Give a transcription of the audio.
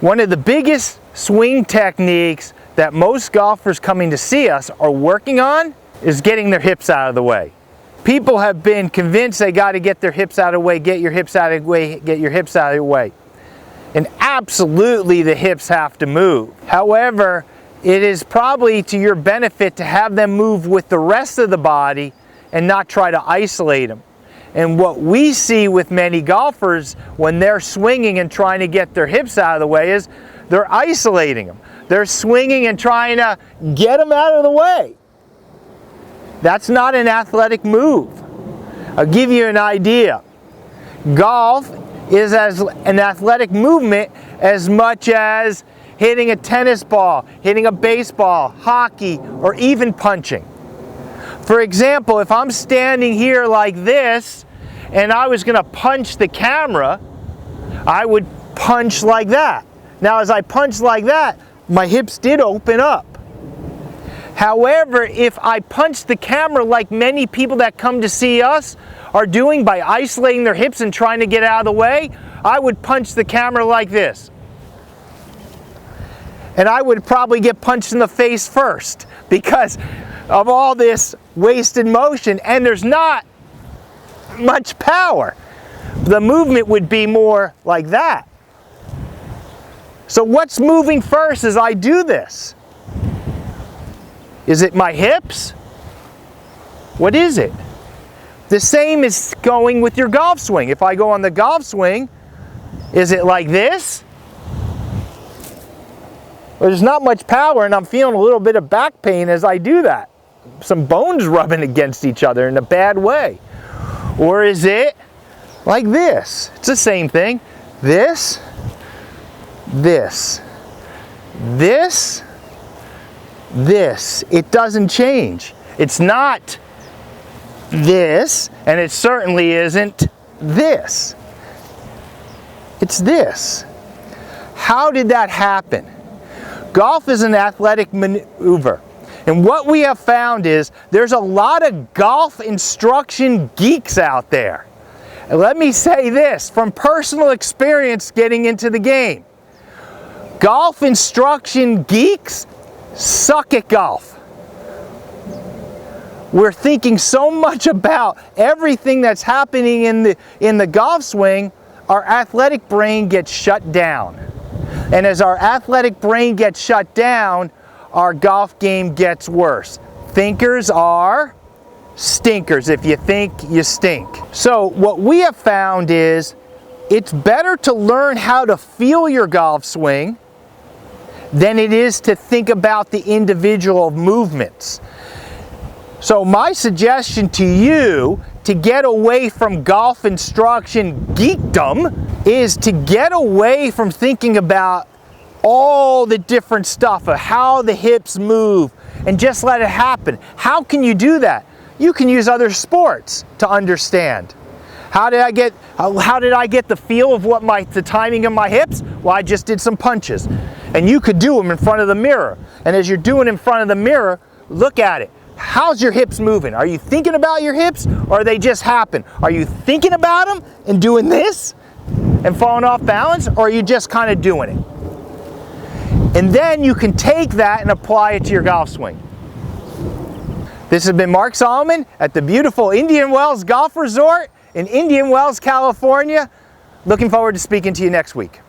One of the biggest swing techniques that most golfers coming to see us are working on is getting their hips out of the way. People have been convinced they got to get their hips out of the way, get your hips out of the way, get your hips out of the way. And absolutely the hips have to move. However, it is probably to your benefit to have them move with the rest of the body and not try to isolate them. And what we see with many golfers when they're swinging and trying to get their hips out of the way is they're isolating them. They're swinging and trying to get them out of the way. That's not an athletic move. I'll give you an idea. Golf is as an athletic movement as much as hitting a tennis ball, hitting a baseball, hockey, or even punching. For example, if I'm standing here like this and I was going to punch the camera, I would punch like that. Now as I punch like that, my hips did open up. However, if I punch the camera like many people that come to see us are doing by isolating their hips and trying to get out of the way, I would punch the camera like this. And I would probably get punched in the face first because of all this wasted motion, and there's not much power. The movement would be more like that. So what's moving first as I do this? Is it my hips? What is it? The same is going with your golf swing. If I go on the golf swing, is it like this? Well, there's not much power and I'm feeling a little bit of back pain as I do that. Some bones rubbing against each other in a bad way. Or is it like this? It's the same thing. This, this, this, this. It doesn't change. It's not this, and it certainly isn't this. It's this. How did that happen? Golf is an athletic maneuver. And what we have found is there's a lot of golf instruction geeks out there. And let me say this from personal experience getting into the game. Golf instruction geeks suck at golf. We're thinking so much about everything that's happening in the golf swing, our athletic brain gets shut down. And as our athletic brain gets shut down, our golf game gets worse. Thinkers are stinkers. If you think, you stink. So what we have found is it's better to learn how to feel your golf swing than it is to think about the individual movements. So my suggestion to you to get away from golf instruction geekdom is to get away from thinking about all the different stuff of how the hips move and just let it happen. How can you do that? You can use other sports to understand. How did I get the feel of the timing of my hips? Well, I just did some punches. And you could do them in front of the mirror. And as you're doing in front of the mirror, look at it. How's your hips moving? Are you thinking about your hips or they just happen? Are you thinking about them and doing this and falling off balance, or are you just kind of doing it? And then you can take that and apply it to your golf swing. This has been Mark Solomon at the beautiful Indian Wells Golf Resort in Indian Wells, California. Looking forward to speaking to you next week.